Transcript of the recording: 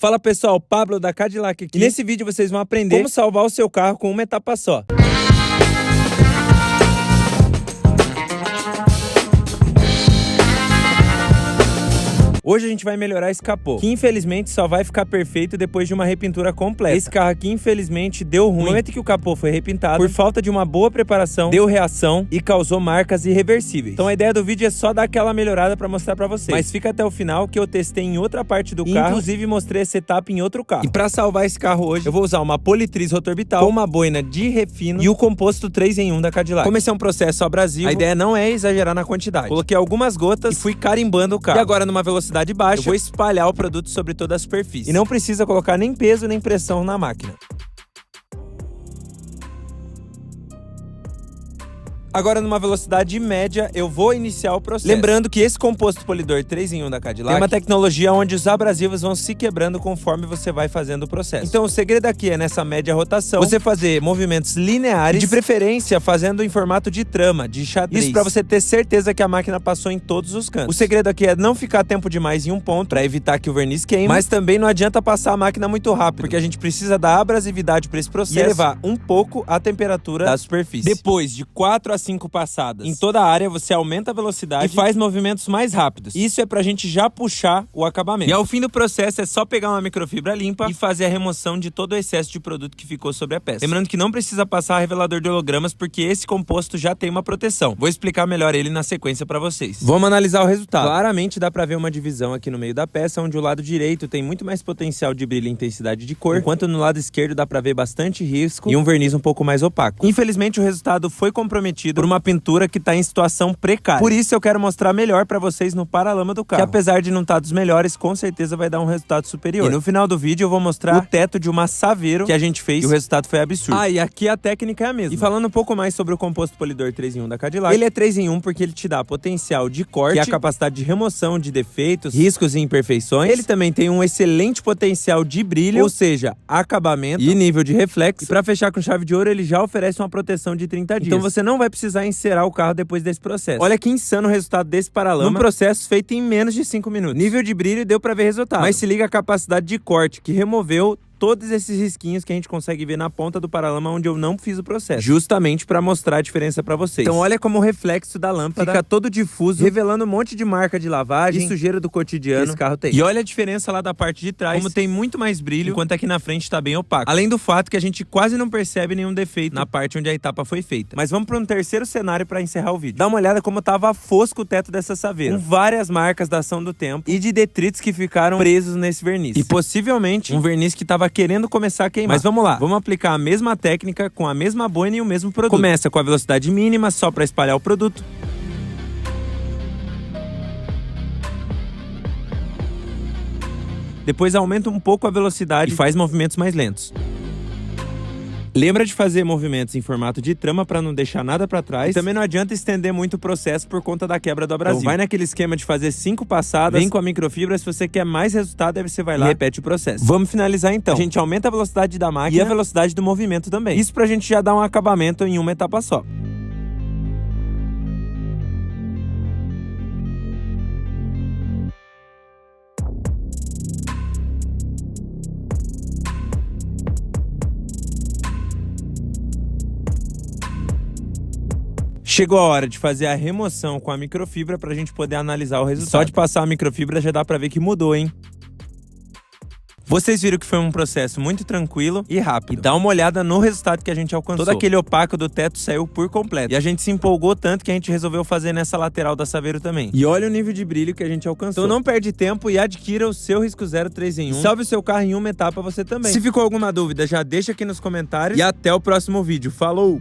Fala pessoal, Pablo da Cadillac aqui. E nesse vídeo vocês vão aprender como salvar o seu carro com uma etapa só. Hoje a gente vai melhorar esse capô, que infelizmente só vai ficar perfeito depois de uma repintura completa. Esse carro aqui infelizmente deu ruim no momento que o capô foi repintado, por falta de uma boa preparação, deu reação e causou marcas irreversíveis. Então a ideia do vídeo é só dar aquela melhorada pra mostrar pra vocês. Mas fica até o final que eu testei em outra parte do carro, inclusive mostrei essa etapa em outro carro. E pra salvar esse carro hoje, eu vou usar uma politriz rotorbital com uma boina de refino e o composto 3 em 1 da Cadillac. Como esse é um processo abrasivo, a ideia não é exagerar na quantidade. Coloquei algumas gotas e fui carimbando o carro. E agora numa velocidade baixa, eu vou espalhar o produto sobre toda a superfície. E não precisa colocar nem peso nem pressão na máquina. Agora, numa velocidade média, eu vou iniciar o processo. Lembrando que esse composto polidor 3 em 1 da Cadillac tem uma tecnologia onde os abrasivos vão se quebrando conforme você vai fazendo o processo. Então, o segredo aqui é, nessa média rotação, você fazer movimentos lineares, de preferência fazendo em formato de trama, de xadrez. Isso pra você ter certeza que a máquina passou em todos os cantos. O segredo aqui é não ficar tempo demais em um ponto, pra evitar que o verniz queime, mas também não adianta passar a máquina muito rápido, porque a gente precisa dar abrasividade pra esse processo e elevar um pouco a temperatura da superfície. Depois de 4 a 5 passadas em toda a área, você aumenta a velocidade e faz movimentos mais rápidos. Isso é pra gente já puxar o acabamento. E ao fim do processo é só pegar uma microfibra limpa e fazer a remoção de todo o excesso de produto que ficou sobre a peça. Lembrando que não precisa passar revelador de hologramas porque esse composto já tem uma proteção. Vou explicar melhor ele na sequência pra vocês. Vamos analisar o resultado. Claramente dá pra ver uma divisão aqui no meio da peça, onde o lado direito tem muito mais potencial de brilho e intensidade de cor, enquanto no lado esquerdo dá pra ver bastante risco e um verniz um pouco mais opaco. Infelizmente o resultado foi comprometido por uma pintura que tá em situação precária. Por isso eu quero mostrar melhor pra vocês no paralama do carro, que apesar de não estar dos melhores, com certeza vai dar um resultado superior. E no final do vídeo eu vou mostrar o teto de uma Saveiro que a gente fez e o resultado foi absurdo. Ah, e aqui a técnica é a mesma. E falando um pouco mais sobre o composto polidor 3 em 1 da Cadillac, ele é 3 em 1 porque ele te dá potencial de corte, que é a capacidade de remoção de defeitos, riscos e imperfeições. Ele também tem um excelente potencial de brilho, ou seja, acabamento e nível de reflexo. E pra fechar com chave de ouro, ele já oferece uma proteção de 30 dias. Então você não vai precisar encerar o carro depois desse processo. Olha que insano o resultado desse paralama, num processo feito em menos de 5 minutos. Nível de brilho deu pra ver resultado, mas se liga a capacidade de corte, que removeu todos esses risquinhos que a gente consegue ver na ponta do paralama onde eu não fiz o processo, justamente pra mostrar a diferença pra vocês. Então olha como o reflexo da lâmpada fica todo difuso, revelando um monte de marca de lavagem e sujeira do cotidiano que esse carro tem. E olha a diferença lá da parte de trás, como tem muito mais brilho, enquanto aqui na frente tá bem opaco. Além do fato que a gente quase não percebe nenhum defeito na parte onde a etapa foi feita. Mas vamos para um terceiro cenário pra encerrar o vídeo. Dá uma olhada como tava fosco o teto dessa Saveiro, com várias marcas da ação do tempo e de detritos que ficaram presos nesse verniz. E possivelmente um verniz que tava querendo começar a queimar. Mas vamos lá, vamos aplicar a mesma técnica com a mesma boina e o mesmo produto. Começa com a velocidade mínima, só para espalhar o produto. Depois aumenta um pouco a velocidade e faz movimentos mais lentos. Lembra de fazer movimentos em formato de trama para não deixar nada para trás. E também não adianta estender muito o processo por conta da quebra do abrasivo. Então vai naquele esquema de fazer 5 passadas, vem com a microfibra. Se você quer mais resultado, aí você vai lá e repete o processo. Vamos finalizar então. A gente aumenta a velocidade da máquina e a velocidade do movimento também. Isso pra gente já dar um acabamento em uma etapa só. Chegou a hora de fazer a remoção com a microfibra pra gente poder analisar o resultado. Só de passar a microfibra já dá pra ver que mudou, hein? Vocês viram que foi um processo muito tranquilo e rápido. E dá uma olhada no resultado que a gente alcançou. Todo aquele opaco do teto saiu por completo. E a gente se empolgou tanto que a gente resolveu fazer nessa lateral da Saveiro também. E olha o nível de brilho que a gente alcançou. Então não perde tempo e adquira o seu Risco Zero 3 em 1. Salve o seu carro em uma etapa você também. Se ficou alguma dúvida, já deixa aqui nos comentários. E até o próximo vídeo. Falou!